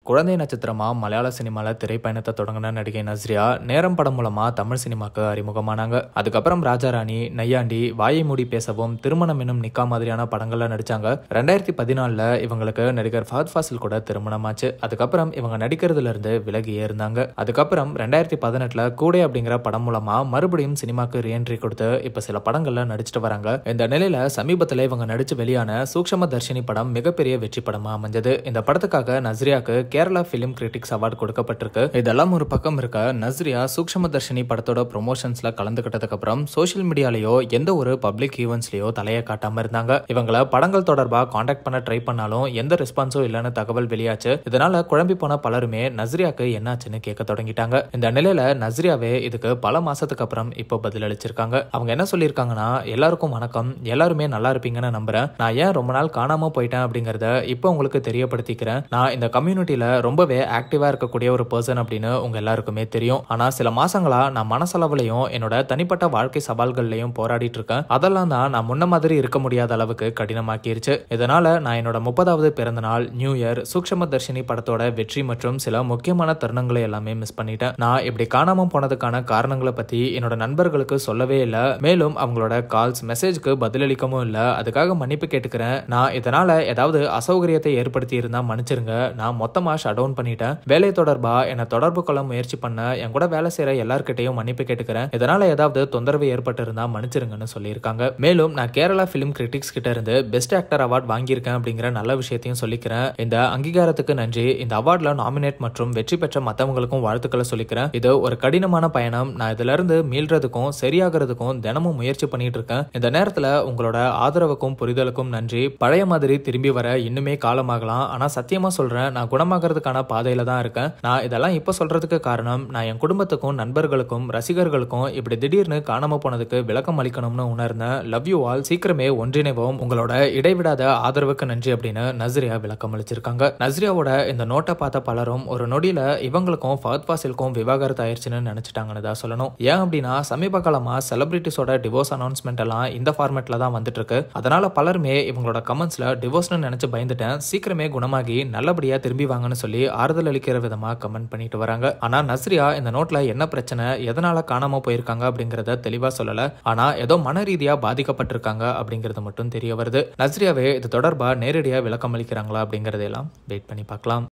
குழந்தை நட்சத்திரமா மலையாள சினிமால திரைப்பயணத்தை தொடங்கின நடிகை நஸ்ரியா நேரம் படம் மூலமா தமிழ் சினிமாக்கு அறிமுகமானாங்க. அதுக்கப்புறம் ராஜாராணி, நையாண்டி, வாயை மூடி பேசவும், திருமணம் என்னும் நிக்கா மாதிரியான படங்கள்ல நடிச்சாங்க. 2014 இவங்களுக்கு நடிகர் ஃபஹத் ஃபாசில் கூட திருமணமாச்சு. அதுக்கப்புறம் இவங்க நடிக்கிறதுல இருந்து விலகியே இருந்தாங்க. அதுக்கப்புறம் 2018 கூடை அப்படிங்கிற படம் மூலமா மறுபடியும் சினிமாக்கு ரீஎன்ட்ரி கொடுத்து இப்ப சில படங்கள்ல நடிச்சிட்டு வராங்க. இந்த நிலையில சமீபத்துல இவங்க நடிச்சு வெளியான சூக்ஷ்ம தர்ஷினி படம் மிகப்பெரிய வெற்றி படமா அமைஞ்சது. இந்த படத்துக்காக நஸ்ரியாக்கு கேரளா பிலிம் கிரிட்டிக்ஸ் அவார்டு கொடுக்கப்பட்டிருக்கு. இதெல்லாம் ஒரு பக்கம் இருக்க, நஸ்ரியா சூக்ஷ்ம தர்ஷினி படத்தோட ப்ரொமோஷன்ஸ்ல கலந்துகிட்டதுக்கு அப்புறம் சோசியல் மீடியாலயோ எந்த ஒரு பப்ளிக் ஈவென்ட்ஸ்லயோ தலையை காட்டாம இருந்தாங்க. இவங்கள படங்கள் தொடர்பா காண்டாக்ட் பண்ண ட்ரை பண்ணாலும் எந்த ரெஸ்பான்ஸும் இல்லைன்னு தகவல் வெளியாச்சு. இதனால குழம்பி போன பலருமே நஸ்ரியாக்கு என்னாச்சுன்னு கேட்க தொடங்கிட்டாங்க. இந்த நிலையில நஸ்ரியாவே இதுக்கு பல மாசத்துக்கு அப்புறம் இப்போ பதில் அளிச்சிருக்காங்க. அவங்க என்ன சொல்லியிருக்காங்கன்னா, எல்லாருக்கும் வணக்கம், எல்லாருமே நல்லா இருப்பீங்கன்னு நம்புறேன். நான் ஏன் ரொம்ப நாள் காணாம போயிட்டேன் அப்படிங்கறத இப்போ உங்களுக்கு தெரியப்படுத்திக்கிறேன். நான் இந்த கம்யூனிட்டியில ரொம்பவே ஆக்டிவா இருக்கக்கூடிய ஒரு பர்சன் அப்படின்னு உங்க எல்லாருக்குமே தெரியும். ஆனா சில மாசங்களா நான் மனசளவுலையும் என்னோட தனிப்பட்ட வாழ்க்கை சவால்கள்லையும் போராடிட்டு இருக்கேன். அதெல்லாம் தான் நான் முன்ன மாதிரி இருக்க முடியாத அளவுக்கு கடினமாக்கிருச்சு. இதனால நான் என்னோட 30வது பிறந்த நாள், நியூ இயர், சூக்ஷ்ம தர்ஷினி படத்தோட வெற்றி மற்றும் சில முக்கியமான தருணங்களை எல்லாமே மிஸ் பண்ணிட்டேன். நான் இப்படி காணாம போனதுக்கான காரணங்களை பத்தி என்னோட நண்பர்களுக்கு சொல்லவே இல்லை. மேலும் அவங்களோட கால்ஸ், மெசேஜ்க்கு பதிலளிக்கவும் இல்லை. அதுக்காக மன்னிப்பு கேட்டுக்கிறேன். நான் இதனால ஏதாவது அசௌகரியத்தை ஏற்படுத்தி இருந்தா மன்னிச்சிருங்க. நான் மொத்தமா ஷட் டவுன் பண்ணிட்டேன். வேலை தொடர்பா என்னை தொடர்பு கொள்ள முயற்சி பண்ண என் கூட வேலை செய்யற எல்லார்கிட்டையும் மன்னிப்பு கேட்டுக்கிறேன். இதனால ஏதாவது தொந்தரவு ஏற்பட்டு இருந்தா மன்னிச்சிருங்கன்னு சொல்லியிருக்காங்க. மேலும் நான் கேரளா பிலிம் கிரிட்டிக்ஸ் கிட்ட இருந்து பெஸ்ட் ஆக்டர் அவார்ட் வாங்கியிருக்கேன் அப்படிங்கிற நல்ல விஷயத்தையும் சொல்லிக்கிறேன். இந்த அங்கீகாரத்துக்கு நன்றி. இந்த அவார்ட்ல நாமினேட் மற்றும் வெற்றி பெற்ற மத்தவங்களுக்கும் வாழ்த்துக்களை சொல்லிக்கிறேன். இது ஒரு கடினமான பயணம். நான் இதுல இருந்து மீள்றதுக்கும் சரியாகிறதுக்கும் தினமும் முயற்சி பண்ணிட்டு இருக்கேன். இந்த நேரத்துல உங்களோட ஆதரவுக்கும் புரிதலுக்கும் நன்றி. பழைய மாதிரி திரும்பி வர இன்னுமே காலமாகலாம். ஆனா சத்தியமா சொல்றேன், நான் குணமாகறதுக்கான பாதையில தான் இருக்கேன். நான் இதெல்லாம் இப்ப சொல்றதுக்கு காரணம், நான் என் குடும்பத்துக்கும் நண்பர்களுக்கும் ரசிகர்களுக்கும் இப்படி திடீர்னு காணாம போனதுக்கு விளக்கம் அளிக்கணும்னு உணர்ந்தேன். Love you all. சீக்கிரமே ஒன்றிணைவோம். உங்களோட இடைவிடாத ஆதரவுக்கு நன்றி அப்படின்னு நஸ்ரியா விளக்கம் அளிச்சிருக்காங்க. நஸ்ரியாவோட இந்த நோட்டை பார்த்த பலரும் ஒரு நொடியில இவங்களுக்கும் ஃபஹத் ஃபாசிலுக்கும் விவாகரத்து ஆயிடுச்சுன்னு நினைச்சிட்டாங்கன்னு தான் சொல்லணும். ஏன் அப்படின்னா சமீப காலமா செலிபிரிட்டிஸோட டிவோர்ஸ் அனௌன்ஸ்மெண்ட் எல்லாம் இந்த ஃபார்மேட்ல தான் வந்துட்டு இருக்கு. அதனால பலருமே இவங்களோட கமெண்ட்ஸ்ல டிவோர்ஸ்னு நினைச்சு பயந்துட்டேன், சீக்கிரமே குணமாகி நல்லபடியா திரும்பி வாங்கன்னு சொல்லி ஆறுதல் அளிக்கிற விதமா கமெண்ட் பண்ணிட்டு வராங்க. ஆனா நஸ்ரியா இந்த நோட்ல என்ன பிரச்சனை, எதனால காணாம போயிருக்காங்க அப்படிங்கறத தெளிவா சொல்லல. ஆனா ஏதோ மன ரீதியா பாதிக்கப்பட்டிருக்காங்க அப்படிங்கறது மட்டும் தெரிய வருது. நஸ்ரியாவே இது தொடர்பா நேரடியா விளக்கம் அளிக்கிறாங்களா அப்படிங்கறதெல்லாம் வெயிட் பண்ணி பார்க்கலாம்.